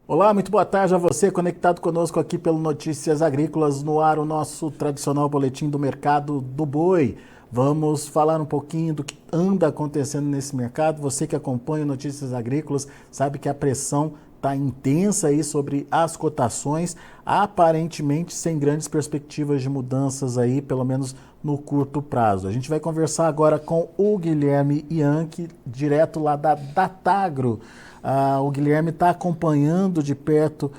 Olá, muito boa tarde a você conectado conosco aqui pelo Notícias Agrícolas, no ar o nosso tradicional boletim do mercado do boi. Vamos falar um pouquinho do que anda acontecendo nesse mercado. Você que acompanha o Notícias Agrícolas sabe que a pressão está intensa aí sobre as cotações, aparentemente sem grandes perspectivas de mudanças aí, pelo menos no curto prazo. A gente vai conversar agora com o Guilherme Ianchi, direto lá da Datagro. O Guilherme está acompanhando de perto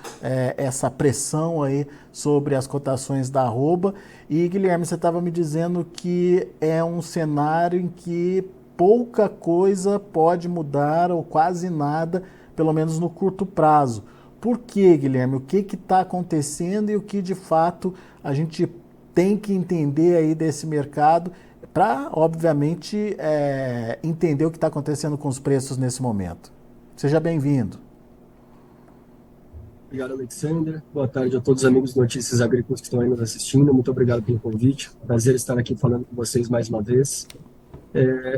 essa pressão aí sobre as cotações da arroba. E, Guilherme, você estava me dizendo que é um cenário em que pouca coisa pode mudar, ou quase nada, pelo menos no curto prazo. Por quê, Guilherme? O que está acontecendo e o que, de fato, a gente tem que entender aí desse mercado para, obviamente, entender o que está acontecendo com os preços nesse momento? Seja bem-vindo. Obrigado, Alexander. Boa tarde a todos os amigos do Notícias Agrícolas que estão aí nos assistindo. Muito obrigado pelo convite. Prazer estar aqui falando com vocês mais uma vez.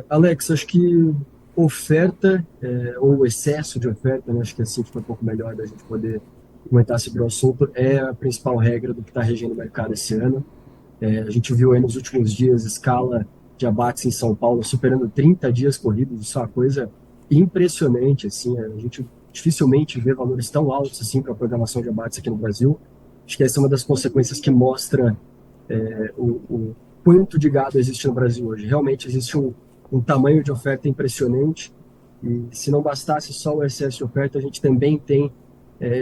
Alex, acho que oferta, ou excesso de oferta, né, acho que assim fica um pouco melhor da gente poder comentar sobre o assunto, é a principal regra do que está regendo o mercado esse ano. A gente viu aí nos últimos dias escala de abates em São Paulo superando 30 dias corridos. Isso é uma coisa impressionante, assim. A gente dificilmente vê valores tão altos assim para a programação de abates aqui no Brasil. Acho que essa é uma das consequências que mostra o quanto de gado existe no Brasil hoje. Realmente existe um tamanho de oferta impressionante, e se não bastasse só o excesso de oferta, a gente também tem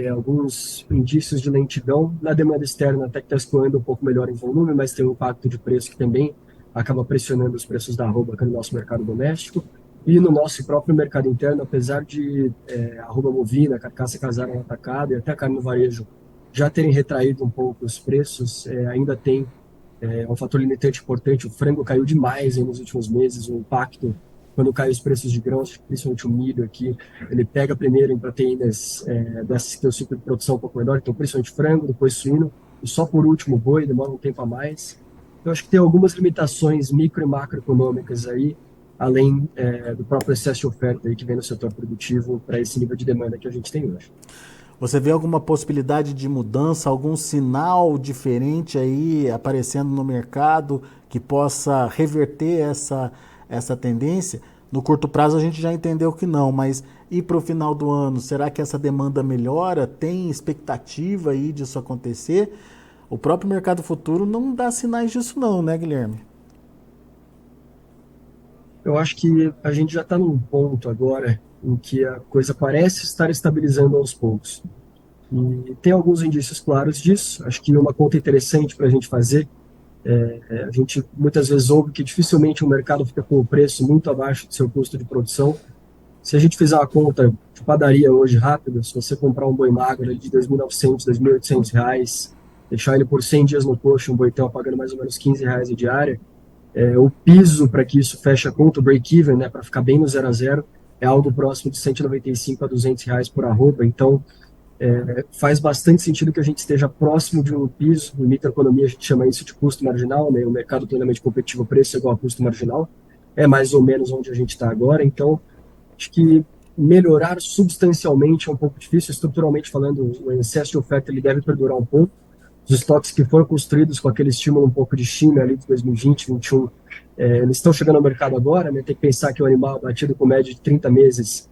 alguns indícios de lentidão na demanda externa, até que está escoando um pouco melhor em volume, mas tem um impacto de preço que também acaba pressionando os preços da arroba aqui no nosso mercado doméstico. E no nosso próprio mercado interno, apesar de arroba bovina, carcaça casada no atacado e até carne no varejo já terem retraído um pouco os preços, ainda tem um fator limitante importante. O frango caiu demais aí nos últimos meses. O impacto, quando cai os preços de grãos, principalmente o milho aqui, ele pega primeiro em proteínas dessas que tem o ciclo de produção um pouco menor, então principalmente frango, depois suíno, e só por último boi, demora um tempo a mais. Então acho que tem algumas limitações micro e macroeconômicas aí, além do próprio excesso de oferta aí que vem no setor produtivo para esse nível de demanda que a gente tem hoje. Você vê alguma possibilidade de mudança, algum sinal diferente aí aparecendo no mercado que possa reverter essa tendência? No curto prazo a gente já entendeu que não, mas e para o final do ano, será que essa demanda melhora? Tem expectativa aí disso acontecer? O próprio mercado futuro não dá sinais disso não, né, Guilherme? Eu acho que a gente já está num ponto agora em que a coisa parece estar estabilizando aos poucos. E tem alguns indícios claros disso. Acho que uma conta interessante para a gente fazer, a gente muitas vezes ouve que dificilmente o mercado fica com o preço muito abaixo do seu custo de produção. Se a gente fizer uma conta de padaria hoje rápida, se você comprar um boi magro de 2.900, 2.800 reais, deixar ele por 100 dias no coxo, um boitão pagando mais ou menos 15 reais a diária, o piso para que isso feche a conta, o break-even, né, para ficar bem no zero a zero, é algo próximo de 195 a 200 reais por arroba. Então, faz bastante sentido que a gente esteja próximo de um piso. No microeconomia a gente chama isso de custo marginal, né? O mercado plenamente competitivo, preço é igual a custo marginal, é mais ou menos onde a gente está agora. Então, acho que melhorar substancialmente é um pouco difícil. Estruturalmente falando, o excesso de oferta ele deve perdurar um pouco. Os estoques que foram construídos com aquele estímulo um pouco de China ali de 2020, 2021, eles estão chegando ao mercado agora, né? Tem que pensar que o animal batido com média de 30 meses,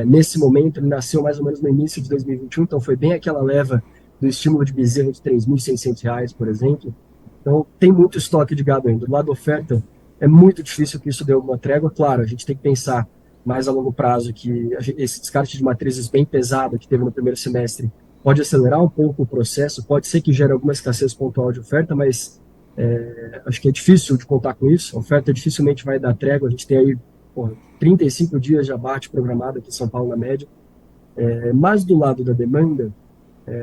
nesse momento, ele nasceu mais ou menos no início de 2021, então foi bem aquela leva do estímulo de bezerro de R$ 3.600, por exemplo. Então, tem muito estoque de gado ainda. Do lado da oferta, é muito difícil que isso dê alguma trégua. Claro, a gente tem que pensar mais a longo prazo que esse descarte de matrizes bem pesado que teve no primeiro semestre pode acelerar um pouco o processo, pode ser que gere alguma escassez pontual de oferta, mas acho que é difícil de contar com isso. A oferta dificilmente vai dar trégua. A gente tem aí 35 dias de abate programado aqui em São Paulo na média. Mas do lado da demanda,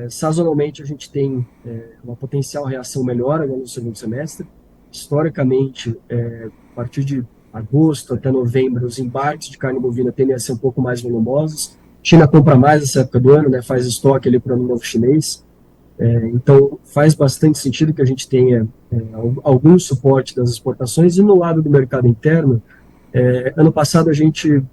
sazonalmente a gente tem uma potencial reação melhor agora no segundo semestre. Historicamente, a partir de agosto até novembro, os embarques de carne bovina tendem a ser um pouco mais volumosos. China compra mais nessa época do ano, né, faz estoque ali para o ano novo chinês. Então, faz bastante sentido que a gente tenha algum suporte das exportações. E no lado do mercado interno, Ano passado a gente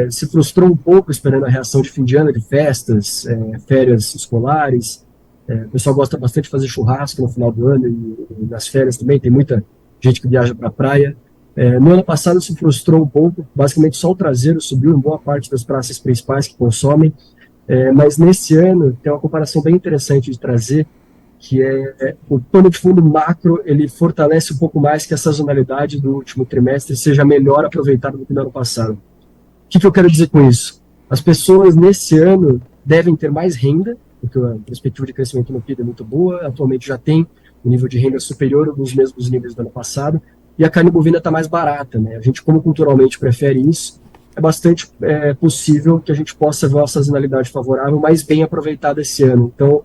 se frustrou um pouco esperando a reação de fim de ano, de festas, férias escolares. O pessoal gosta bastante de fazer churrasco no final do ano e nas férias também, tem muita gente que viaja para a praia. No ano passado se frustrou um pouco, basicamente só o traseiro subiu em boa parte das praças principais que consomem, mas nesse ano tem uma comparação bem interessante de trazer, que o pano de fundo macro, ele fortalece um pouco mais que a sazonalidade do último trimestre seja melhor aproveitada do que no ano passado. O que eu quero dizer com isso? As pessoas nesse ano devem ter mais renda, porque a perspectiva de crescimento no PIB é muito boa, atualmente já tem um nível de renda superior aos mesmos níveis do ano passado, e a carne bovina está mais barata, né? A gente, como culturalmente prefere isso, é bastante possível que a gente possa ver uma sazonalidade favorável mais bem aproveitada esse ano. Então,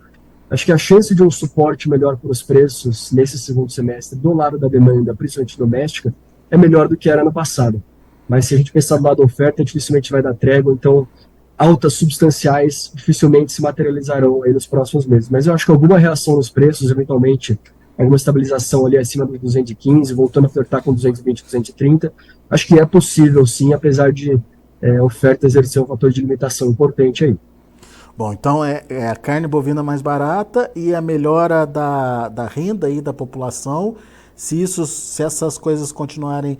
acho que a chance de um suporte melhor para os preços nesse segundo semestre do lado da demanda, principalmente doméstica, é melhor do que era no passado. Mas se a gente pensar do lado da oferta, dificilmente vai dar trégua, então altas substanciais dificilmente se materializarão aí nos próximos meses. Mas eu acho que alguma reação nos preços, eventualmente alguma estabilização ali acima dos 215, voltando a flertar com 220, 230, acho que é possível sim, apesar de oferta exercer um fator de limitação importante aí. Bom, então é a carne bovina mais barata e a melhora da renda aí da população. Se essas coisas continuarem,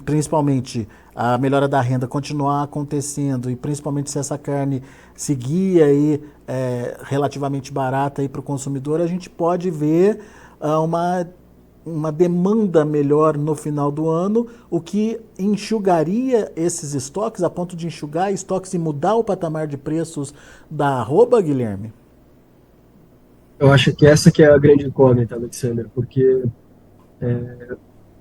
principalmente a melhora da renda continuar acontecendo e principalmente se essa carne seguir aí relativamente barata para o consumidor, a gente pode ver uma demanda melhor no final do ano, o que enxugaria esses estoques, a ponto de enxugar estoques e mudar o patamar de preços da arroba, Guilherme? Eu acho que essa que é a grande incógnita, Alexander, porque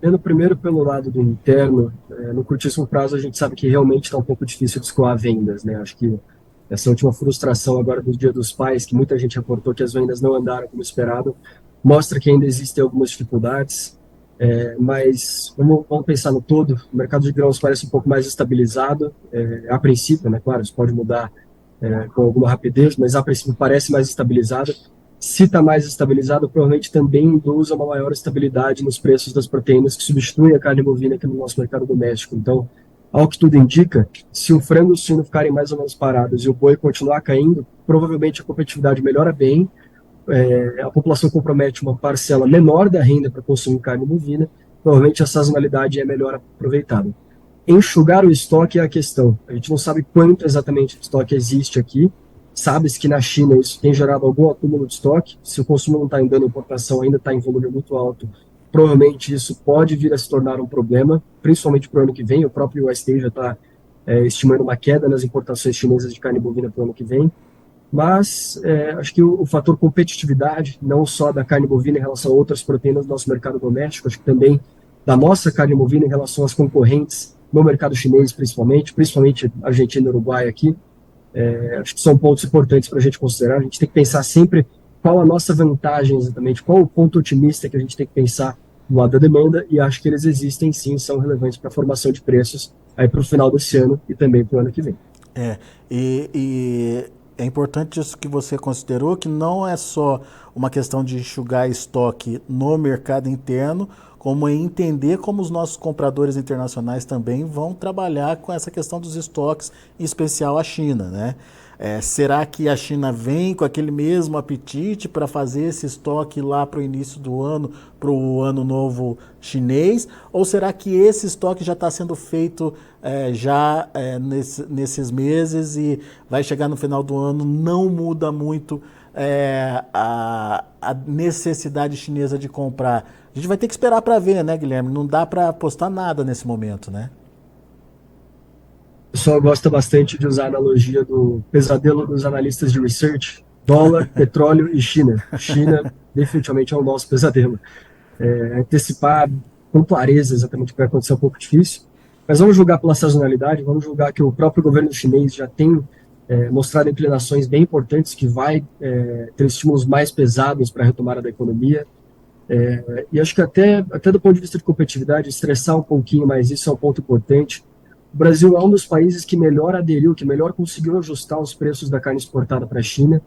vendo primeiro pelo lado do interno, no curtíssimo prazo a gente sabe que realmente está um pouco difícil de escoar vendas, né? Acho que essa última frustração agora do Dia dos Pais, que muita gente reportou que as vendas não andaram como esperado, mostra que ainda existem algumas dificuldades, mas vamos pensar no todo. O mercado de grãos parece um pouco mais estabilizado, a princípio, né? Claro, isso pode mudar com alguma rapidez, mas a princípio parece mais estabilizado. Se está mais estabilizado, provavelmente também induz a uma maior estabilidade nos preços das proteínas que substituem a carne bovina aqui no nosso mercado doméstico. Então, ao que tudo indica, se o frango e o suíno ficarem mais ou menos parados e o boi continuar caindo, provavelmente a competitividade melhora bem, a população compromete uma parcela menor da renda para consumir carne bovina, provavelmente a sazonalidade é melhor aproveitada. Enxugar o estoque é a questão. A gente não sabe quanto exatamente de estoque existe aqui. Sabe-se que na China isso tem gerado algum acúmulo de estoque. Se o consumo não está andando, a importação ainda está em volume muito alto, provavelmente isso pode vir a se tornar um problema, principalmente para o ano que vem. O próprio USDA já está estimando uma queda nas importações chinesas de carne bovina para o ano que vem. Mas acho que o fator competitividade, não só da carne bovina em relação a outras proteínas do nosso mercado doméstico, acho que também da nossa carne bovina em relação às concorrentes no mercado chinês, principalmente Argentina e Uruguai aqui, acho que são pontos importantes para a gente considerar. A gente tem que pensar sempre qual a nossa vantagem exatamente, qual o ponto otimista que a gente tem que pensar do lado da demanda, e acho que eles existem sim, são relevantes para a formação de preços aí para o final desse ano e também para o ano que vem. E é importante isso que você considerou, que não é só uma questão de enxugar estoque no mercado interno, como entender como os nossos compradores internacionais também vão trabalhar com essa questão dos estoques, em especial a China, né? Será que a China vem com aquele mesmo apetite para fazer esse estoque lá para o início do ano, para o ano novo chinês? Ou será que esse estoque já está sendo feito nesses meses e vai chegar no final do ano, não muda muito a necessidade chinesa de comprar? A gente vai ter que esperar para ver, né, Guilherme? Não dá para apostar nada nesse momento, né? O pessoal gosta bastante de usar a analogia do pesadelo dos analistas de research: dólar, petróleo e China. China definitivamente é o nosso pesadelo. Antecipar com clareza exatamente o que vai acontecer é um pouco difícil, mas vamos julgar pela sazonalidade, vamos julgar que o próprio governo chinês já tem mostrado inclinações bem importantes, que vai ter estímulos mais pesados para a retomada da economia. E acho que até do ponto de vista de competitividade, estressar um pouquinho, mas isso é um ponto importante. O Brasil é um dos países que melhor aderiu, que melhor conseguiu ajustar os preços da carne exportada para a China.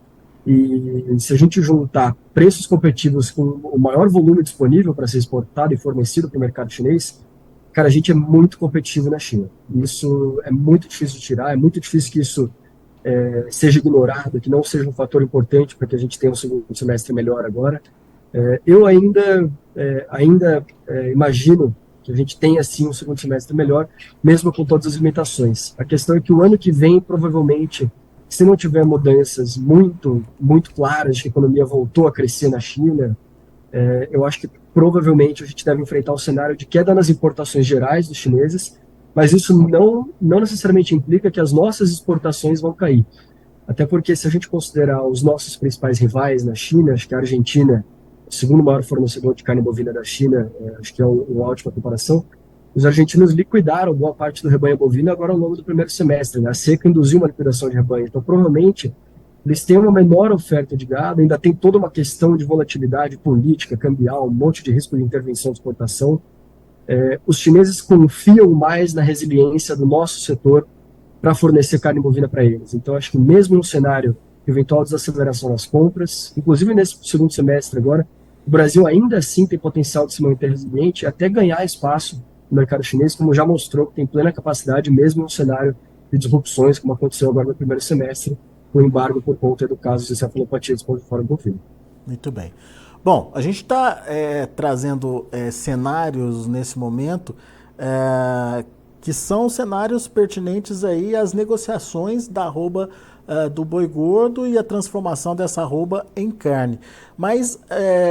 E se a gente juntar preços competitivos com o maior volume disponível para ser exportado e fornecido para o mercado chinês, cara, a gente é muito competitivo na China. Isso é muito difícil de tirar, é muito difícil que isso seja ignorado, que não seja um fator importante para que a gente tenha um segundo semestre melhor agora. Eu ainda imagino que a gente tenha, sim, um segundo semestre melhor, mesmo com todas as limitações. A questão é que o ano que vem, provavelmente, se não tiver mudanças muito, muito claras de que a economia voltou a crescer na China, eu acho que provavelmente a gente deve enfrentar um cenário de queda nas importações gerais dos chineses, mas isso não necessariamente implica que as nossas exportações vão cair. Até porque, se a gente considerar os nossos principais rivais na China, acho que a Argentina, o segundo maior fornecedor de carne bovina da China, acho que é uma ótima comparação, os argentinos liquidaram boa parte do rebanho bovino agora ao longo do primeiro semestre, né? A seca induziu uma liquidação de rebanho. Então, provavelmente, eles têm uma menor oferta de gado, ainda tem toda uma questão de volatilidade política, cambial, um monte de risco de intervenção de exportação. Os chineses confiam mais na resiliência do nosso setor para fornecer carne bovina para eles. Então, acho que mesmo no cenário de eventual desaceleração nas compras, inclusive nesse segundo semestre agora, o Brasil ainda assim tem potencial de se manter resiliente e até ganhar espaço no mercado chinês, como já mostrou que tem plena capacidade, mesmo no cenário de disrupções, como aconteceu agora no primeiro semestre, com o embargo por conta do caso de cefalopatia espongiforme bovina. Muito bem. Bom, a gente está trazendo cenários nesse momento que são cenários pertinentes aí às negociações da arroba do boi gordo e a transformação dessa arroba em carne. Mas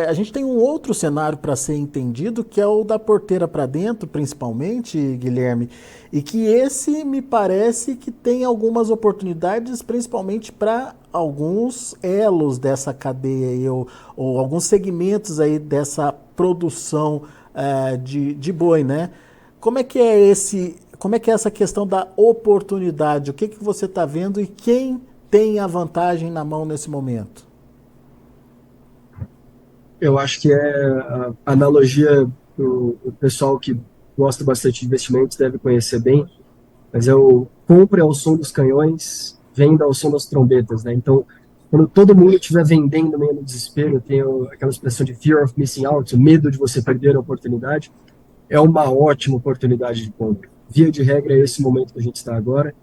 a gente tem um outro cenário para ser entendido, que é o da porteira para dentro, principalmente, Guilherme, e que esse me parece que tem algumas oportunidades, principalmente para alguns elos dessa cadeia aí, ou alguns segmentos aí dessa produção de boi, né? Como é que é essa questão da oportunidade? O que você está vendo e quem tem a vantagem na mão nesse momento? Eu acho que a analogia o pessoal que gosta bastante de investimentos deve conhecer bem, mas é o compre ao som dos canhões, venda ao som das trombetas, né? Então, quando todo mundo estiver vendendo meio no desespero, tem aquela expressão de fear of missing out, o medo de você perder a oportunidade, é uma ótima oportunidade de compra. Via de regra, é esse momento que a gente está agora.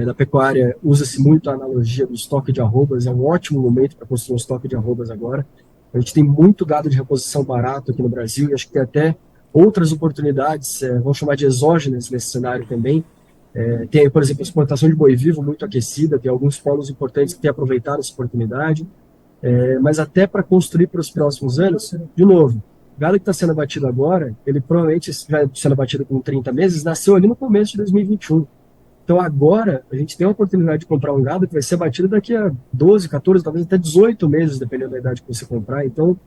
Na pecuária, usa-se muito a analogia do estoque de arrobas, é um ótimo momento para construir um estoque de arrobas agora. A gente tem muito gado de reposição barato aqui no Brasil, e acho que tem até outras oportunidades, vamos chamar de exógenas nesse cenário também. Tem, por exemplo, a exportação de boi vivo muito aquecida, tem alguns polos importantes que têm aproveitado essa oportunidade, mas até para construir para os próximos anos, de novo, o gado que está sendo abatido agora, ele provavelmente já sendo abatido com 30 meses, nasceu ali no começo de 2021. Então agora a gente tem a oportunidade de comprar um gado que vai ser abatido daqui a 12, 14, talvez até 18 meses, dependendo da idade que você comprar. Então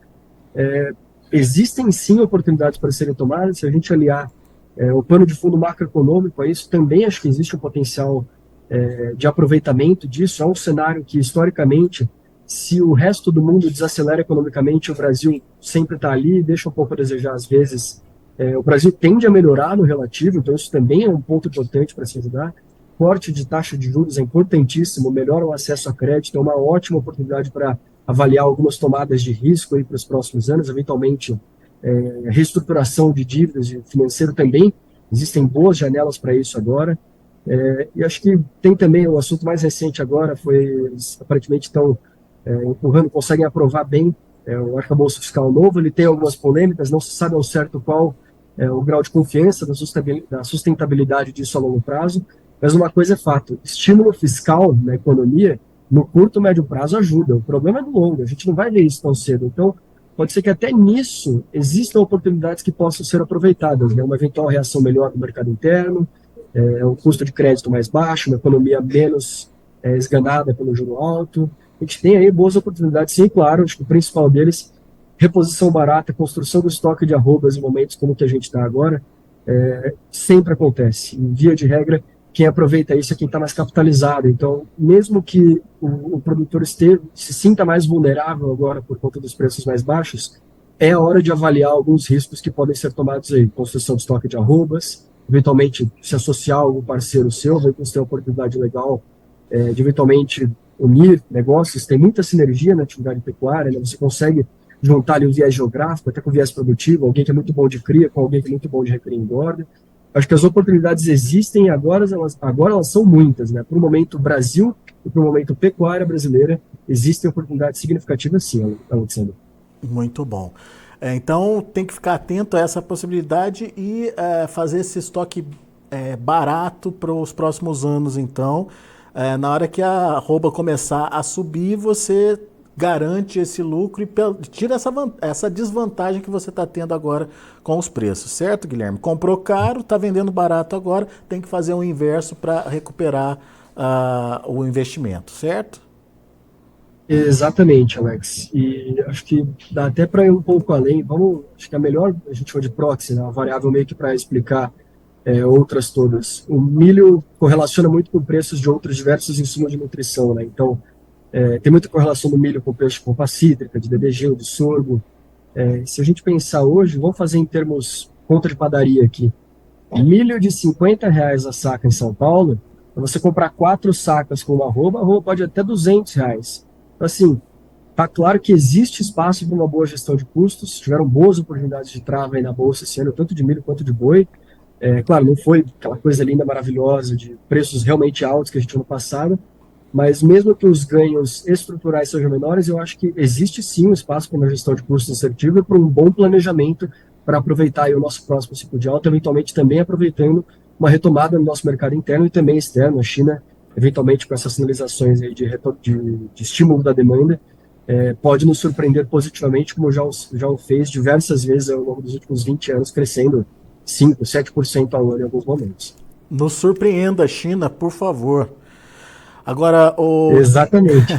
existem sim oportunidades para serem tomadas. Se a gente aliar o pano de fundo macroeconômico a isso, também acho que existe um potencial de aproveitamento disso. É um cenário que, historicamente, se o resto do mundo desacelera economicamente, o Brasil sempre está ali e deixa um pouco a desejar às vezes. O Brasil tende a melhorar no relativo, então isso também é um ponto importante para se ajudar. Corte de taxa de juros é importantíssimo, melhora o acesso a crédito, é uma ótima oportunidade para avaliar algumas tomadas de risco aí para os próximos anos, eventualmente reestruturação de dívidas de financeiro também, existem boas janelas para isso agora. E acho que tem também o assunto mais recente agora, eles aparentemente estão empurrando, conseguem aprovar bem o arcabouço fiscal novo. Ele tem algumas polêmicas, não se sabe ao certo qual o grau de confiança da sustentabilidade disso a longo prazo, mas uma coisa é fato, estímulo fiscal na economia, no curto e médio prazo ajuda, o problema é no longo, a gente não vai ver isso tão cedo. Então, pode ser que até nisso existam oportunidades que possam ser aproveitadas, né? Uma eventual reação melhor do mercado interno, um custo de crédito mais baixo, uma economia menos esganada pelo juro alto. A gente tem aí boas oportunidades, sim, claro, acho que o principal deles, reposição barata, construção do estoque de arrobas em momentos como o que a gente está agora, sempre acontece. Em via de regra, quem aproveita isso é quem está mais capitalizado. Então, mesmo que o produtor se sinta mais vulnerável agora por conta dos preços mais baixos, é hora de avaliar alguns riscos que podem ser tomados aí. Construção de estoque de arrobas, eventualmente se associar a algum parceiro seu, vai ter uma oportunidade legal de eventualmente unir negócios. Tem muita sinergia na atividade pecuária, né? Você consegue juntar ali o viés geográfico, até com o viés produtivo, alguém que é muito bom de cria com alguém que é muito bom de recria e engorda. Acho que as oportunidades existem, agora elas são muitas, né? Para o momento Brasil e para o momento pecuária brasileira, existem oportunidades significativas sim, Alexandre. Muito bom. Então tem que ficar atento a essa possibilidade e fazer esse estoque barato para os próximos anos. Então, na hora que a arroba começar a subir, você garante esse lucro e tira essa desvantagem que você está tendo agora com os preços, certo, Guilherme? Comprou caro, está vendendo barato agora, tem que fazer o inverso para recuperar o investimento, certo? Exatamente, Alex. E acho que dá até para ir um pouco além. Acho que é melhor a gente for de proxy, né? Uma variável meio que para explicar outras todas. O milho correlaciona muito com preços de outros diversos insumos de nutrição, né? Então, tem muita correlação do milho com o preço de polpa cítrica, de DDG, de sorgo. Se a gente pensar hoje, vamos fazer em termos conta de padaria aqui. Milho de R$ 50 a saca em São Paulo, para você comprar 4 sacas com uma arroba, a arroba pode ir até R$ 200. Então, assim, tá claro que existe espaço para uma boa gestão de custos, tiveram boas oportunidades de trava aí na bolsa esse ano, tanto de milho quanto de boi. Claro, não foi aquela coisa linda, maravilhosa, de preços realmente altos que a gente viu no passado, mas mesmo que os ganhos estruturais sejam menores, eu acho que existe sim um espaço para uma gestão de custos assertiva e para um bom planejamento para aproveitar aí o nosso próximo ciclo de alta, eventualmente também aproveitando uma retomada no nosso mercado interno e também externo. A China, eventualmente com essas sinalizações aí de estímulo da demanda, pode nos surpreender positivamente, como já o fez diversas vezes ao longo dos últimos 20 anos, crescendo 5%, 7% ao ano em alguns momentos. Nos surpreenda, China, por favor. Agora, Exatamente.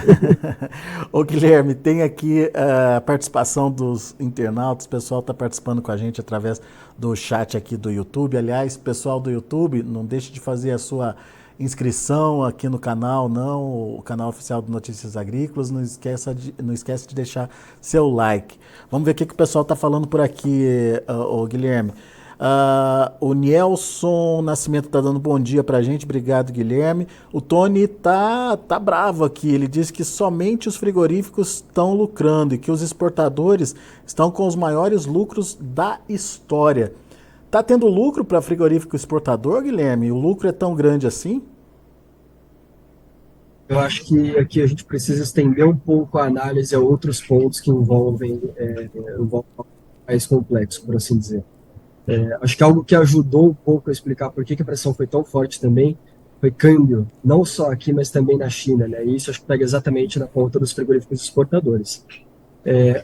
o Guilherme, tem aqui a participação dos internautas, o pessoal está participando com a gente através do chat aqui do YouTube. Aliás, pessoal do YouTube, não deixe de fazer a sua inscrição aqui no canal, o canal oficial do Notícias Agrícolas, não esquece de deixar seu like. Vamos ver o que o pessoal está falando por aqui, Guilherme. O Nelson Nascimento está dando bom dia para a gente, obrigado, Guilherme. O Tony tá bravo aqui, ele diz que somente os frigoríficos estão lucrando e que os exportadores estão com os maiores lucros da história. Tá tendo lucro para frigorífico exportador, Guilherme? O lucro é tão grande assim? Eu acho que aqui a gente precisa estender um pouco a análise a outros pontos que envolvem mais complexo, por assim dizer. Acho que algo que ajudou um pouco a explicar por que a pressão foi tão forte também foi câmbio, não só aqui, mas também na China, né? E isso acho que pega exatamente na conta dos frigoríficos exportadores.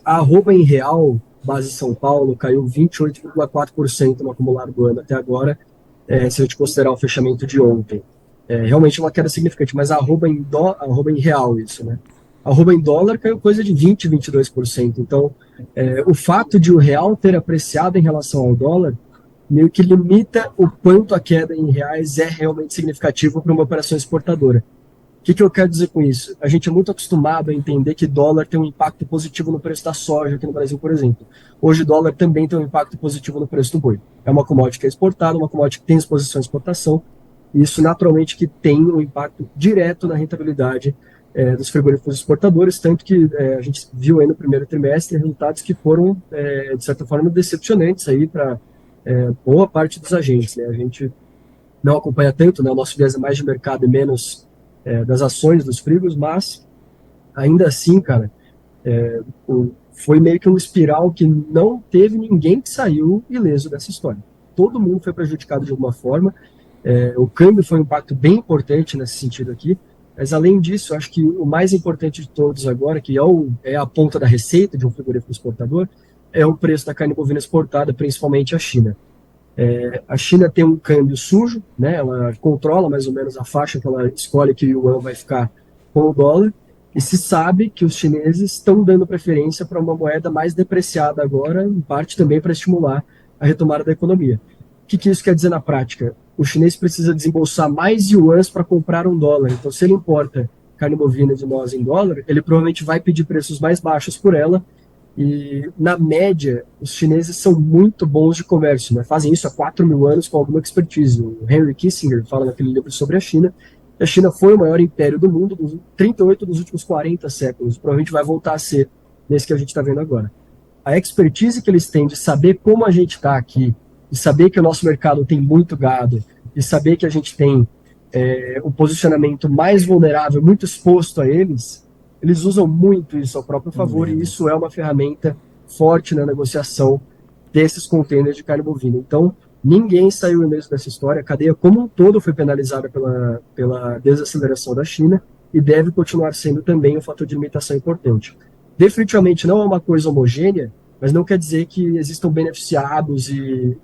A arroba em real, base São Paulo, caiu 28,4% no acumulado do ano até agora, se a gente considerar o fechamento de ontem. Realmente uma queda significante, mas a arroba em real, isso, né? A arroba em dólar caiu coisa de 20%, 22%. Então, o fato de o real ter apreciado em relação ao dólar meio que limita o quanto a queda em reais é realmente significativa para uma operação exportadora. O que eu quero dizer com isso? A gente é muito acostumado a entender que dólar tem um impacto positivo no preço da soja aqui no Brasil, por exemplo. Hoje, dólar também tem um impacto positivo no preço do boi. É uma commodity que é exportada, uma commodity que tem exposição à exportação, e isso naturalmente que tem um impacto direto na rentabilidade dos frigoríficos exportadores, tanto que a gente viu aí no primeiro trimestre resultados que foram, de certa forma, decepcionantes aí para boa parte dos agentes, né? A gente não acompanha tanto, né? O nosso viés é mais de mercado e menos das ações dos frigos, mas ainda assim, cara, foi meio que um espiral que não teve ninguém que saiu ileso dessa história. Todo mundo foi prejudicado de alguma forma. O câmbio foi um impacto bem importante nesse sentido aqui. Mas, além disso, acho que o mais importante de todos agora, que é a ponta da receita de um frigorífico exportador, é o preço da carne bovina exportada, principalmente a China. A China tem um câmbio sujo, né? Ela controla mais ou menos a faixa que ela escolhe que o yuan vai ficar com o dólar, e se sabe que os chineses estão dando preferência para uma moeda mais depreciada agora, em parte também para estimular a retomada da economia. O que isso quer dizer na prática? O chinês precisa desembolsar mais yuans para comprar um dólar. Então, se ele importa carne bovina de nós em dólar, ele provavelmente vai pedir preços mais baixos por ela. E, na média, os chineses são muito bons de comércio, né? Fazem isso há 4.000 anos com alguma expertise. O Henry Kissinger fala naquele livro sobre a China. A China foi o maior império do mundo dos 38 dos últimos 40 séculos. Provavelmente vai voltar a ser nesse que a gente está vendo agora. A expertise que eles têm de saber como a gente está aqui e saber que o nosso mercado tem muito gado, e saber que a gente tem um posicionamento mais vulnerável, muito exposto a eles, eles usam muito isso ao próprio favor, e isso é uma ferramenta forte na negociação desses contêineres de carne bovina. Então, ninguém saiu ileso dessa história, a cadeia como um todo foi penalizada pela desaceleração da China e deve continuar sendo também um fator de limitação importante. Definitivamente não é uma coisa homogênea, mas não quer dizer que existam beneficiados e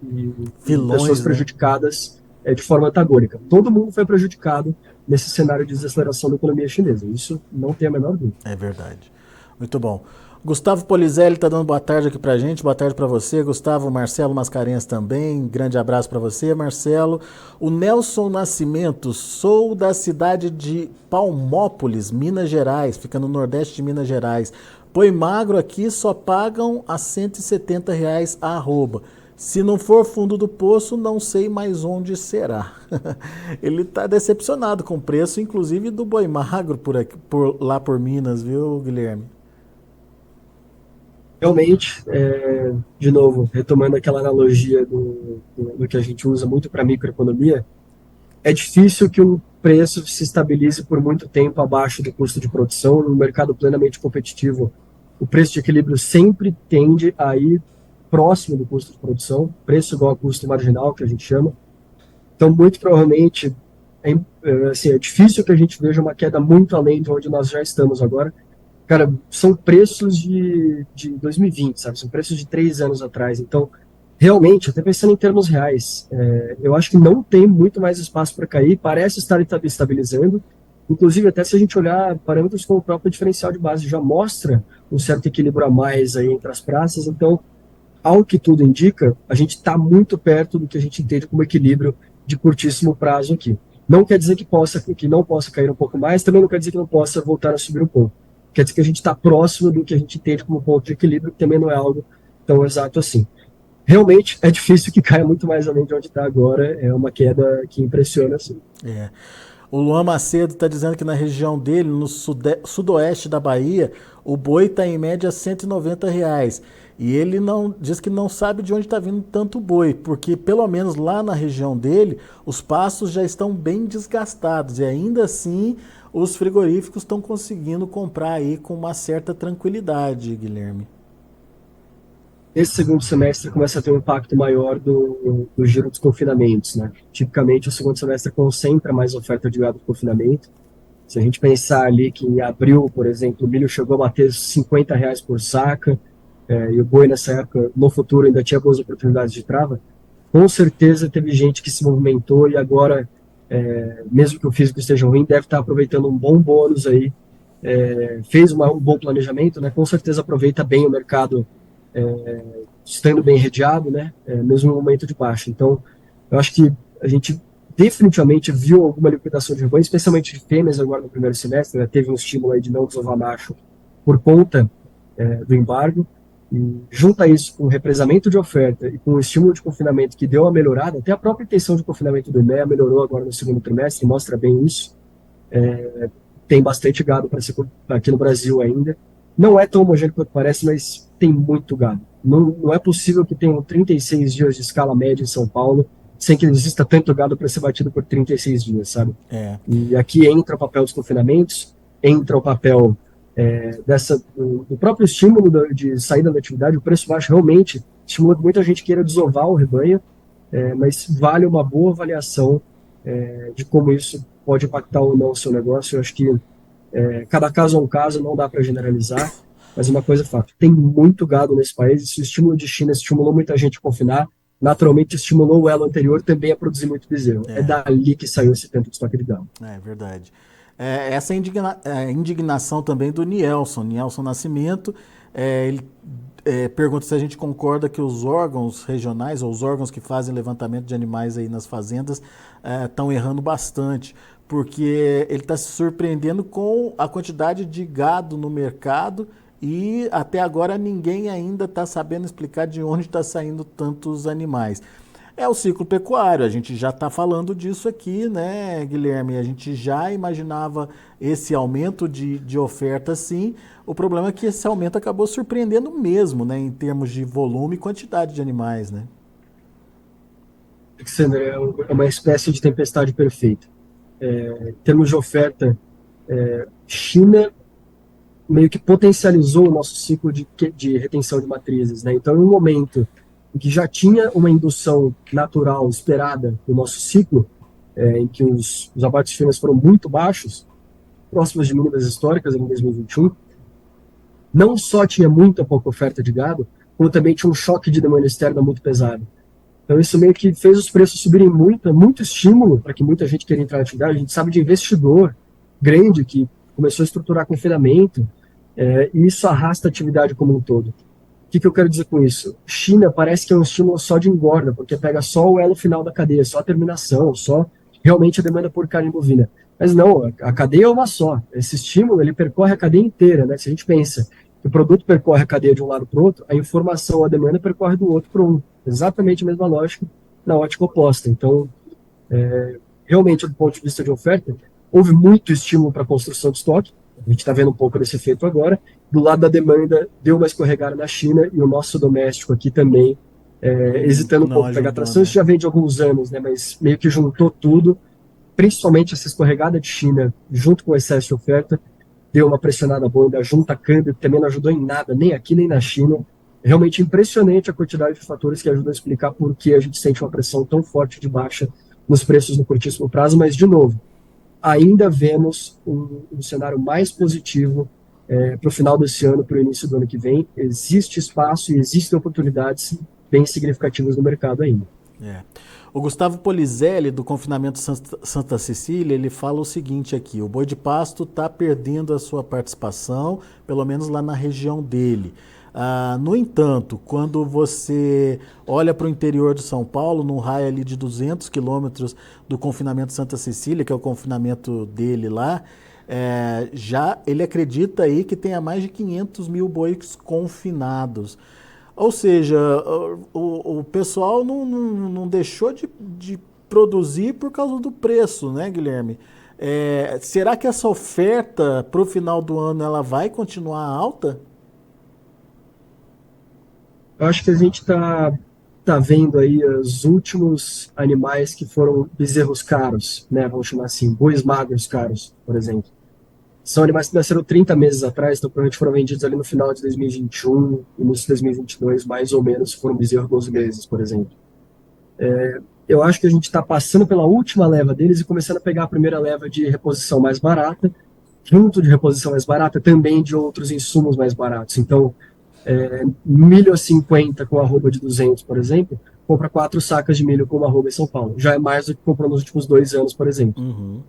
pessoas prejudicadas de forma antagônica. Todo mundo foi prejudicado nesse cenário de desaceleração da economia chinesa. Isso não tem a menor dúvida. É verdade. Muito bom. Gustavo Polizelli está dando boa tarde aqui pra gente, boa tarde para você, Gustavo. Marcelo Mascarenhas também, grande abraço para você, Marcelo. O Nelson Nascimento, sou da cidade de Palmópolis, Minas Gerais, fica no nordeste de Minas Gerais. Boi magro aqui só pagam a R$170 a arroba. Se não for fundo do poço, não sei mais onde será. Ele está decepcionado com o preço, inclusive do boi magro lá por Minas, viu, Guilherme? Realmente, de novo, retomando aquela analogia do que a gente usa muito para microeconomia, é difícil que um preço se estabilize por muito tempo abaixo do custo de produção. No mercado plenamente competitivo, o preço de equilíbrio sempre tende a ir próximo do custo de produção, preço igual a custo marginal, que a gente chama. Então, muito provavelmente, é difícil que a gente veja uma queda muito além de onde nós já estamos agora. Cara, são preços de 2020, sabe? São preços de 3 anos atrás. Então, realmente, até pensando em termos reais, eu acho que não tem muito mais espaço para cair, parece estar estabilizando. Inclusive, até se a gente olhar parâmetros como o próprio diferencial de base, já mostra um certo equilíbrio a mais aí entre as praças. Então, ao que tudo indica, a gente está muito perto do que a gente entende como equilíbrio de curtíssimo prazo aqui. Não quer dizer que não possa cair um pouco mais, também não quer dizer que não possa voltar a subir um pouco. Quer dizer que a gente está próximo do que a gente entende como ponto de equilíbrio, que também não é algo tão exato assim. Realmente é difícil que caia muito mais além de onde está agora, é uma queda que impressiona assim. O Luan Macedo está dizendo que na região dele, no sudoeste da Bahia, o boi está em média R$190. E ele diz que não sabe de onde está vindo tanto boi, porque pelo menos lá na região dele, os pastos já estão bem desgastados e ainda assim os frigoríficos estão conseguindo comprar aí com uma certa tranquilidade, Guilherme. Esse segundo semestre começa a ter um impacto maior do giro dos confinamentos, né? Tipicamente, o segundo semestre concentra mais oferta de gado de confinamento. Se a gente pensar ali que em abril, por exemplo, o milho chegou a bater R$50 por saca, e o boi nessa época, no futuro, ainda tinha boas oportunidades de trava, com certeza teve gente que se movimentou e agora, mesmo que o físico esteja ruim, deve estar aproveitando um bom bônus aí, fez um bom planejamento, né? Com certeza aproveita bem o mercado, estando bem redeado, né? Mesmo no momento de baixa. Então, eu acho que a gente definitivamente viu alguma liquidação de rebanho, especialmente de fêmeas agora no primeiro semestre, né? Teve um estímulo aí de não desovar macho por conta do embargo. E junta isso com o represamento de oferta e com o estímulo de confinamento que deu uma melhorada, até a própria intenção de confinamento do IMEA melhorou agora no segundo trimestre, mostra bem isso. Tem bastante gado para ser aqui no Brasil ainda. Não é tão homogêneo quanto parece, mas tem muito gado. Não é possível que tenham 36 dias de escala média em São Paulo sem que exista tanto gado para ser batido por 36 dias, sabe? E aqui entra o papel dos confinamentos, entra o papel do próprio estímulo de saída da atividade. O preço baixo realmente estimula que muita gente queira desovar o rebanho, mas vale uma boa avaliação de como isso pode impactar ou não o seu negócio. Eu acho que cada caso é um caso, não dá para generalizar, mas uma coisa é fato, tem muito gado nesse país, e se o estímulo de China estimulou muita gente a confinar, naturalmente estimulou o elo anterior também a produzir muito bezerro. É dali que saiu esse tanto de estoque de gado. É verdade. Essa indignação também do Nielson Nascimento, ele pergunta se a gente concorda que os órgãos regionais ou os órgãos que fazem levantamento de animais aí nas fazendas estão errando bastante, porque ele está se surpreendendo com a quantidade de gado no mercado e até agora ninguém ainda está sabendo explicar de onde está saindo tantos animais. É o ciclo pecuário, a gente já está falando disso aqui, né, Guilherme? A gente já imaginava esse aumento de oferta, sim. O problema é que esse aumento acabou surpreendendo mesmo, né, em termos de volume e quantidade de animais, né? Alexandre, é uma espécie de tempestade perfeita. Em termos de oferta, China meio que potencializou o nosso ciclo de retenção de matrizes, né? Então, em um momento em que já tinha uma indução natural esperada no nosso ciclo, em que os abates chineses foram muito baixos, próximos de mínimas históricas em 2021, não só tinha muita pouca oferta de gado, como também tinha um choque de demanda externa muito pesado. Então isso meio que fez os preços subirem muito, muito estímulo para que muita gente queira entrar na atividade. A gente sabe de investidor grande que começou a estruturar confinamento, e isso arrasta a atividade como um todo. O que eu quero dizer com isso? China parece que é um estímulo só de engorda, porque pega só o elo final da cadeia, só a terminação, só realmente a demanda por carne bovina. Mas não, a cadeia é uma só. Esse estímulo, ele percorre a cadeia inteira, né? Se a gente pensa que o produto percorre a cadeia de um lado para o outro, a informação, a demanda percorre do outro para um. Exatamente a mesma lógica na ótica oposta. Então, realmente, do ponto de vista de oferta, houve muito estímulo para a construção de estoque. A gente está vendo um pouco desse efeito agora. Do lado da demanda, deu uma escorregada na China e o nosso doméstico aqui também, hesitando um pouco pegar tração. Isso já vem de alguns anos, né? Mas meio que juntou tudo, principalmente essa escorregada de China, junto com o excesso de oferta, deu uma pressionada boa, ainda junta câmbio, que também não ajudou em nada, nem aqui nem na China. É realmente impressionante a quantidade de fatores que ajudam a explicar por que a gente sente uma pressão tão forte de baixa nos preços no curtíssimo prazo, mas, de novo, ainda vemos um cenário mais positivo para o final desse ano, para o início do ano que vem. Existe espaço e existem oportunidades bem significativas no mercado ainda. O Gustavo Polizelli, do Confinamento Santa Cecília, ele fala o seguinte aqui: o boi de pasto está perdendo a sua participação, pelo menos lá na região dele. No entanto, quando você olha para o interior de São Paulo, num raio ali de 200 quilômetros do Confinamento Santa Cecília, que é o confinamento dele lá, já ele acredita aí que tenha mais de 500 mil bois confinados. Ou seja, o pessoal não deixou de produzir por causa do preço, né, Guilherme? Será que essa oferta para o final do ano ela vai continuar alta? Eu acho que a gente tá vendo aí os últimos animais que foram bezerros caros, né? Vamos chamar assim, bois magros caros, por exemplo. São animais que nasceram 30 meses atrás, então provavelmente foram vendidos ali no final de 2021, início de 2022, mais ou menos, foram bezerros 12 meses, por exemplo. Eu acho que a gente está passando pela última leva deles e começando a pegar a primeira leva de reposição mais barata, junto de reposição mais barata, também de outros insumos mais baratos. Então, milho a 50 com arroba de 200, por exemplo, compra 4 sacas de milho com uma arroba em São Paulo. Já é mais do que comprou nos últimos 2 anos, por exemplo. Uhum.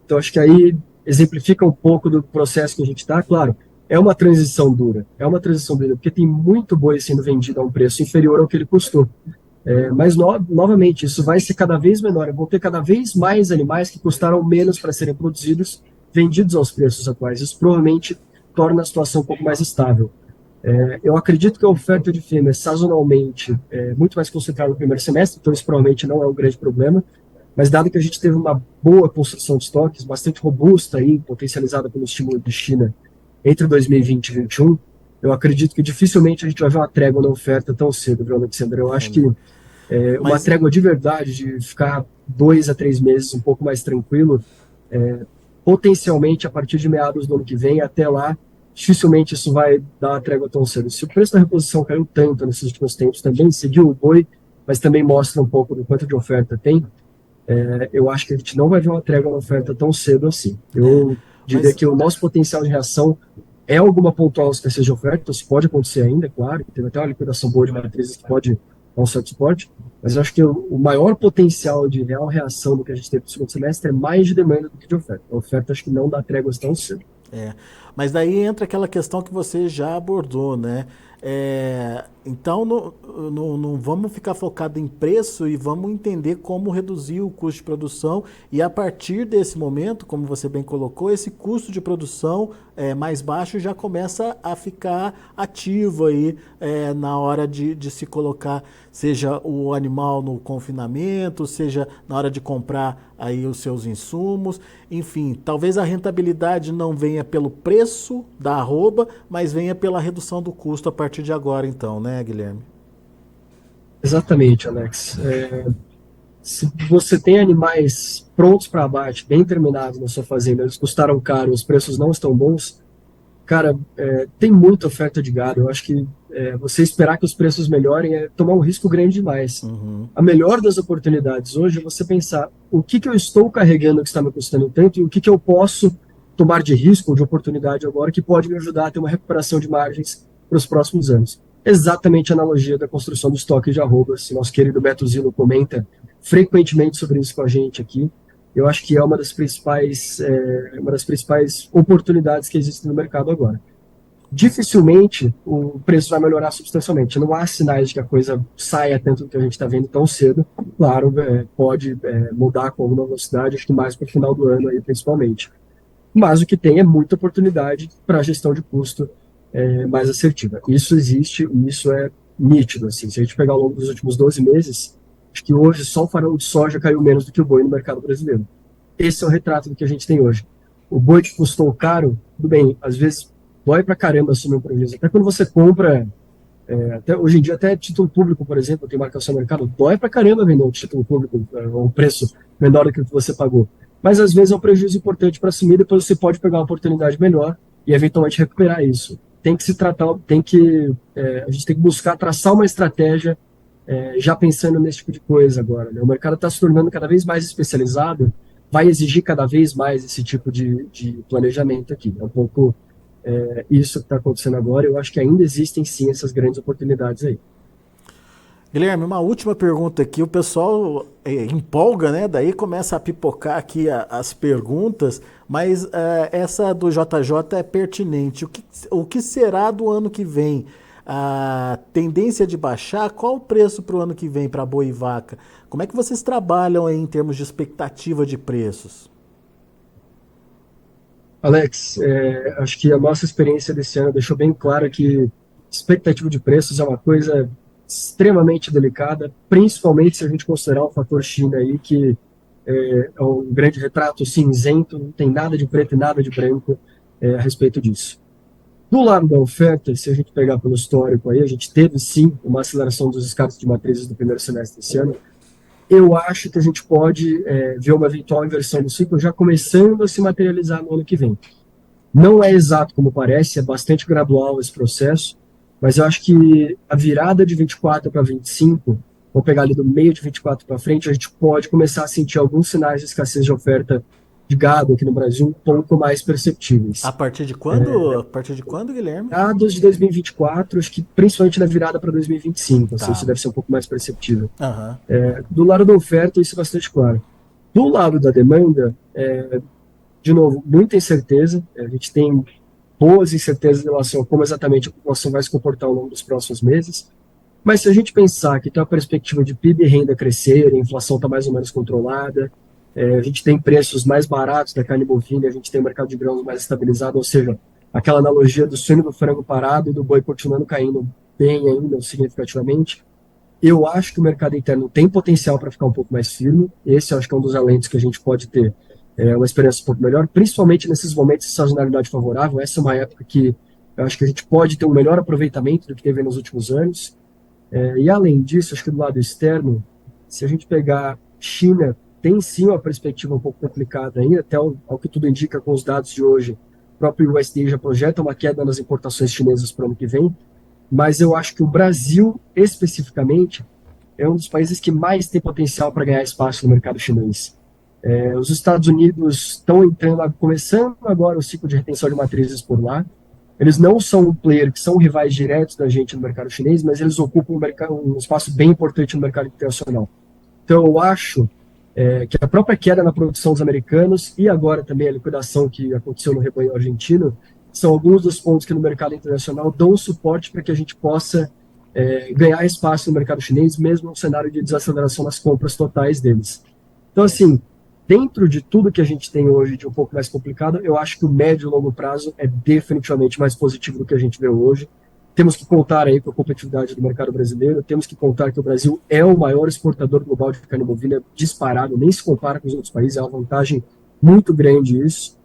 Então, acho que aí exemplifica um pouco do processo que a gente está. Claro, é uma transição dura, porque tem muito boi sendo vendido a um preço inferior ao que ele custou. Mas, novamente, isso vai ser cada vez menor. Vão ter cada vez mais animais que custaram menos para serem produzidos, vendidos aos preços atuais. Isso provavelmente torna a situação um pouco mais estável. Eu acredito que a oferta de fêmeas, sazonalmente, é muito mais concentrada no primeiro semestre, então isso provavelmente não é um grande problema. Mas dado que a gente teve uma boa construção de estoques, bastante robusta, aí, potencializada pelo estímulo de China entre 2020 e 2021, eu acredito que dificilmente a gente vai ver uma trégua na oferta tão cedo, viu, Alexandre? Eu acho que uma trégua de verdade, de ficar 2 a 3 meses um pouco mais tranquilo, potencialmente a partir de meados do ano que vem, até lá, dificilmente isso vai dar uma trégua tão cedo. Se o preço da reposição caiu tanto nesses últimos tempos, também seguiu o boi, mas também mostra um pouco do quanto de oferta tem, eu acho que a gente não vai ver uma trégua na oferta tão cedo assim. Eu diria que o nosso potencial de reação é alguma pontual escassez de oferta, isso pode acontecer ainda, claro, teve até uma liquidação boa de matrizes que pode dar um certo suporte, mas eu acho que o maior potencial de real reação do que a gente teve no segundo semestre é mais de demanda do que de oferta. A oferta acho que não dá tréguas tão cedo. Mas daí entra aquela questão que você já abordou, né? Então não vamos ficar focado em preço e vamos entender como reduzir o custo de produção e a partir desse momento, como você bem colocou, esse custo de produção mais baixo já começa a ficar ativo aí na hora de se colocar, seja o animal no confinamento, seja na hora de comprar aí os seus insumos, enfim, talvez a rentabilidade não venha pelo preço da arroba, mas venha pela redução do custo a partir de agora então, né, Guilherme? Exatamente, Alex. Se você tem animais prontos para abate, bem terminados na sua fazenda, eles custaram caro, os preços não estão bons, cara, tem muita oferta de gado. Eu acho que você esperar que os preços melhorem é tomar um risco grande demais. Uhum. A melhor das oportunidades hoje é você pensar o que eu estou carregando que está me custando tanto e o que eu posso tomar de risco ou de oportunidade agora que pode me ajudar a ter uma recuperação de margens para os próximos anos. Exatamente a analogia da construção do estoque de arrobas. Nosso querido Beto Zilo comenta frequentemente sobre isso com a gente aqui. Eu acho que é uma das principais oportunidades que existem no mercado agora. Dificilmente o preço vai melhorar substancialmente. Não há sinais de que a coisa saia tanto do que a gente está vendo tão cedo. Claro, pode mudar com alguma velocidade, acho que mais para o final do ano aí, principalmente. Mas o que tem é muita oportunidade para a gestão de custo mais assertiva. Isso existe e isso é nítido. Assim. Se a gente pegar ao longo dos últimos 12 meses, acho que hoje só o farelo de soja caiu menos do que o boi no mercado brasileiro. Esse é o retrato do que a gente tem hoje. O boi que custou caro, tudo bem, às vezes dói pra caramba assumir um prejuízo. Até quando você compra, até, hoje em dia até título público, por exemplo, tem marcação no mercado, dói pra caramba vender um título público a um preço menor do que o que você pagou. Mas às vezes é um prejuízo importante para assumir, depois você pode pegar uma oportunidade melhor e eventualmente recuperar isso. Tem que se tratar, a gente tem que buscar traçar uma estratégia já pensando nesse tipo de coisa agora. Né? O mercado está se tornando cada vez mais especializado, vai exigir cada vez mais esse tipo de planejamento aqui. É um pouco isso que está acontecendo agora. Eu acho que ainda existem sim essas grandes oportunidades aí. Guilherme, uma última pergunta aqui. O pessoal empolga, né? Daí começa a pipocar aqui as perguntas, mas essa do JJ é pertinente. O que será do ano que vem? A tendência de baixar? Qual o preço para o ano que vem para boi e vaca? Como é que vocês trabalham aí em termos de expectativa de preços? Alex, acho que a nossa experiência desse ano deixou bem claro que expectativa de preços é uma coisa extremamente delicada, principalmente se a gente considerar o fator China aí, que é um grande retrato cinzento, não tem nada de preto e nada de branco a respeito disso. Do lado da oferta, se a gente pegar pelo histórico aí, a gente teve sim uma aceleração dos descartes de matrizes do primeiro semestre desse ano. Eu acho que a gente pode ver uma eventual inversão do ciclo já começando a se materializar no ano que vem. Não é exato como parece, é bastante gradual esse processo, mas eu acho que a virada de 24 para 25, vou pegar ali do meio de 24 para frente, a gente pode começar a sentir alguns sinais de escassez de oferta de gado aqui no Brasil um pouco mais perceptíveis. A partir de quando? A partir de quando, Guilherme? Dados de 2024, acho que principalmente na virada para 2025, assim, isso deve ser um pouco mais perceptível. Uhum. Do lado da oferta, isso é bastante claro. Do lado da demanda, de novo, muita incerteza. A gente tem boas incertezas em relação a como exatamente a população vai se comportar ao longo dos próximos meses. Mas se a gente pensar que tem a perspectiva de PIB e renda crescer, a inflação está mais ou menos controlada, a gente tem preços mais baratos da carne bovina, a gente tem o mercado de grãos mais estabilizado, ou seja, aquela analogia do suíno do frango parado e do boi continuando caindo bem ainda, significativamente. Eu acho que o mercado interno tem potencial para ficar um pouco mais firme. Esse eu acho que é um dos alentos que a gente pode ter uma experiência um pouco melhor, principalmente nesses momentos de sazonalidade favorável. Essa é uma época que eu acho que a gente pode ter um melhor aproveitamento do que teve nos últimos anos. E além disso, acho que do lado externo, se a gente pegar China, tem sim uma perspectiva um pouco complicada ainda, até ao que tudo indica com os dados de hoje. O próprio USDA já projeta uma queda nas importações chinesas para o ano que vem, mas eu acho que o Brasil, especificamente, é um dos países que mais tem potencial para ganhar espaço no mercado chinês. Os Estados Unidos estão começando agora o ciclo de retenção de matrizes por lá. Eles não são um player que são rivais diretos da gente no mercado chinês, mas eles ocupam um espaço bem importante no mercado internacional. Então eu acho que a própria queda na produção dos americanos e agora também a liquidação que aconteceu no rebanho argentino são alguns dos pontos que no mercado internacional dão suporte para que a gente possa ganhar espaço no mercado chinês, mesmo no cenário de desaceleração nas compras totais deles. Então, assim, dentro de tudo que a gente tem hoje de um pouco mais complicado, eu acho que o médio e longo prazo é definitivamente mais positivo do que a gente vê hoje. Temos que contar aí com a competitividade do mercado brasileiro, temos que contar que o Brasil é o maior exportador global de carne bovina disparado, nem se compara com os outros países, é uma vantagem muito grande isso.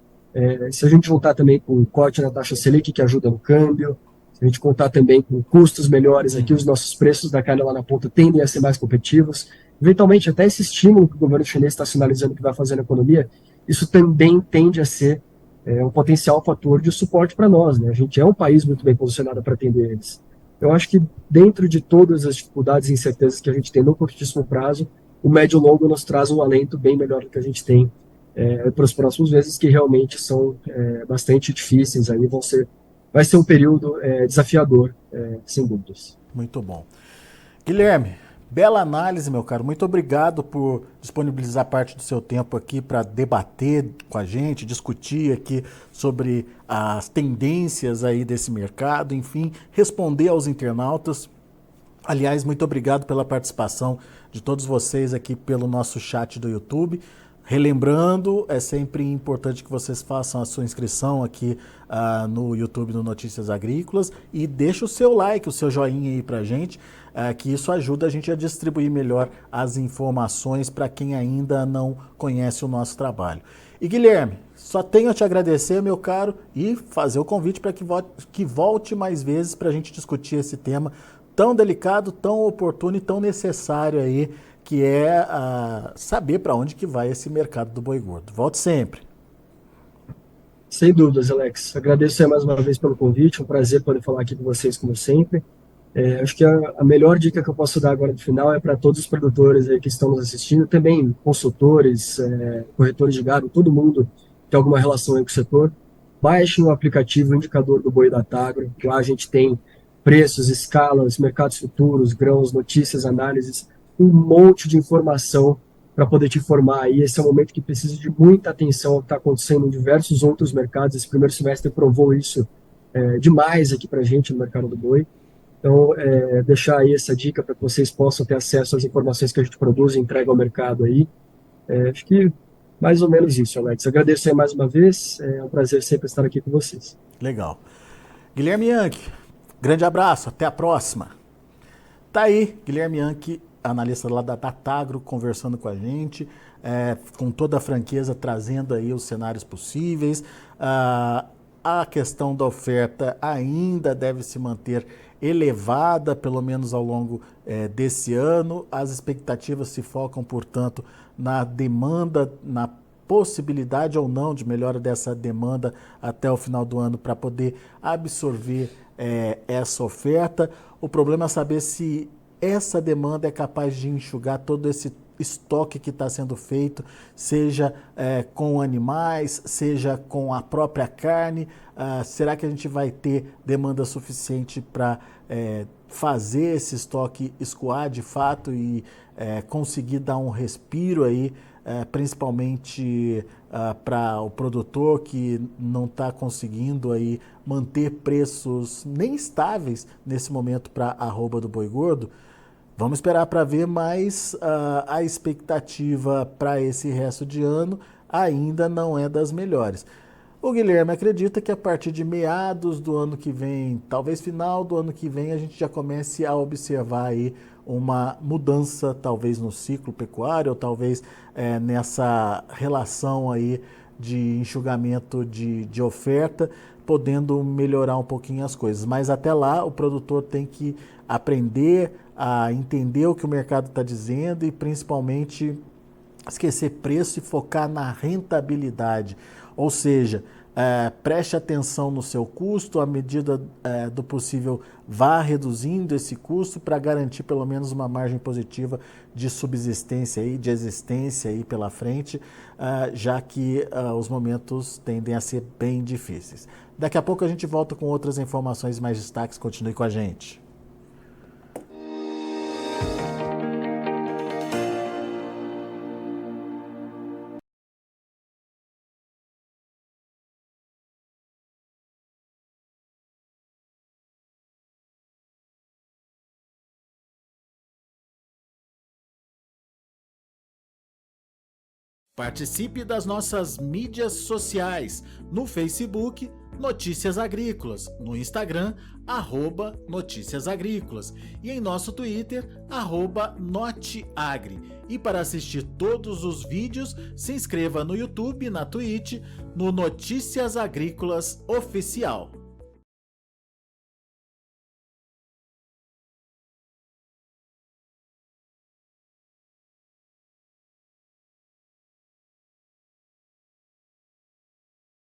Se a gente juntar também com o corte na taxa Selic, que ajuda no câmbio, se a gente contar também com custos melhores aqui, os nossos preços da carne lá na ponta tendem a ser mais competitivos. eventualmente até esse estímulo que o governo chinês está sinalizando que vai fazer na economia, isso também tende a ser um potencial fator de suporte para nós, né? A gente é um país muito bem posicionado para atender eles. Eu acho que dentro de todas as dificuldades e incertezas que a gente tem no curtíssimo prazo, o médio e longo nos traz um alento bem melhor do que a gente tem para os próximos meses, que realmente são bastante difíceis. Aí vai ser um período desafiador, sem dúvidas. Muito bom. Guilherme, bela análise, meu caro. Muito obrigado por disponibilizar parte do seu tempo aqui para debater com a gente, discutir aqui sobre as tendências aí desse mercado, enfim, responder aos internautas. Aliás, muito obrigado pela participação de todos vocês aqui pelo nosso chat do YouTube. Relembrando, é sempre importante que vocês façam a sua inscrição aqui no YouTube do Notícias Agrícolas e deixe o seu like, o seu joinha aí pra gente, que isso ajuda a gente a distribuir melhor as informações para quem ainda não conhece o nosso trabalho. E Guilherme, só tenho a te agradecer, meu caro, e fazer o convite para que volte mais vezes para a gente discutir esse tema tão delicado, tão oportuno e tão necessário aí, que é saber para onde que vai esse mercado do boi gordo. Volte sempre. Sem dúvidas, Alex. Agradeço aí mais uma vez pelo convite, um prazer poder falar aqui com vocês, como sempre. Acho que a melhor dica que eu posso dar agora no final é para todos os produtores aí que estão nos assistindo, também consultores, corretores de gado, todo mundo que tem alguma relação aí com o setor, baixem o aplicativo Indicador do Boi da Tagro. Lá a gente tem preços, escalas, mercados futuros, grãos, notícias, análises, um monte de informação para poder te informar. E esse é um momento que precisa de muita atenção ao que está acontecendo em diversos outros mercados. Esse primeiro semestre provou isso demais aqui para a gente no mercado do boi. Então, deixar aí essa dica para que vocês possam ter acesso às informações que a gente produz e entrega ao mercado aí. Acho que mais ou menos isso, Alex. Agradeço aí mais uma vez. É um prazer sempre estar aqui com vocês. Legal. Guilherme Yankee, grande abraço, até a próxima. Tá aí, Guilherme Yankee, analista lá da Datagro, conversando com a gente, com toda a franqueza, trazendo aí os cenários possíveis. A questão da oferta ainda deve se manter elevada, pelo menos ao longo desse ano. As expectativas se focam, portanto, na demanda, na possibilidade ou não de melhora dessa demanda até o final do ano para poder absorver essa oferta. O problema é saber se essa demanda é capaz de enxugar todo esse estoque que está sendo feito, seja com animais, seja com a própria carne. Será que a gente vai ter demanda suficiente para fazer esse estoque escoar de fato e conseguir dar um respiro aí, principalmente para o produtor que não está conseguindo aí manter preços nem estáveis nesse momento para a arroba do boi gordo? Vamos esperar para ver, mas a expectativa para esse resto de ano ainda não é das melhores. O Guilherme acredita que a partir de meados do ano que vem, talvez final do ano que vem, a gente já comece a observar aí uma mudança, talvez no ciclo pecuário, ou talvez nessa relação aí de enxugamento de oferta, podendo melhorar um pouquinho as coisas. Mas até lá o produtor tem que aprender a entender o que o mercado está dizendo e principalmente esquecer preço e focar na rentabilidade. Ou seja, preste atenção no seu custo, à medida do possível vá reduzindo esse custo para garantir pelo menos uma margem positiva de subsistência e de existência aí pela frente, já que os momentos tendem a ser bem difíceis. Daqui a pouco a gente volta com outras informações e mais destaques. Continue com a gente. Participe das nossas mídias sociais, no Facebook, Notícias Agrícolas, no Instagram, @Notícias Agrícolas e em nosso Twitter, @Noteagri. E para assistir todos os vídeos, se inscreva no YouTube, na Twitch, no Notícias Agrícolas Oficial.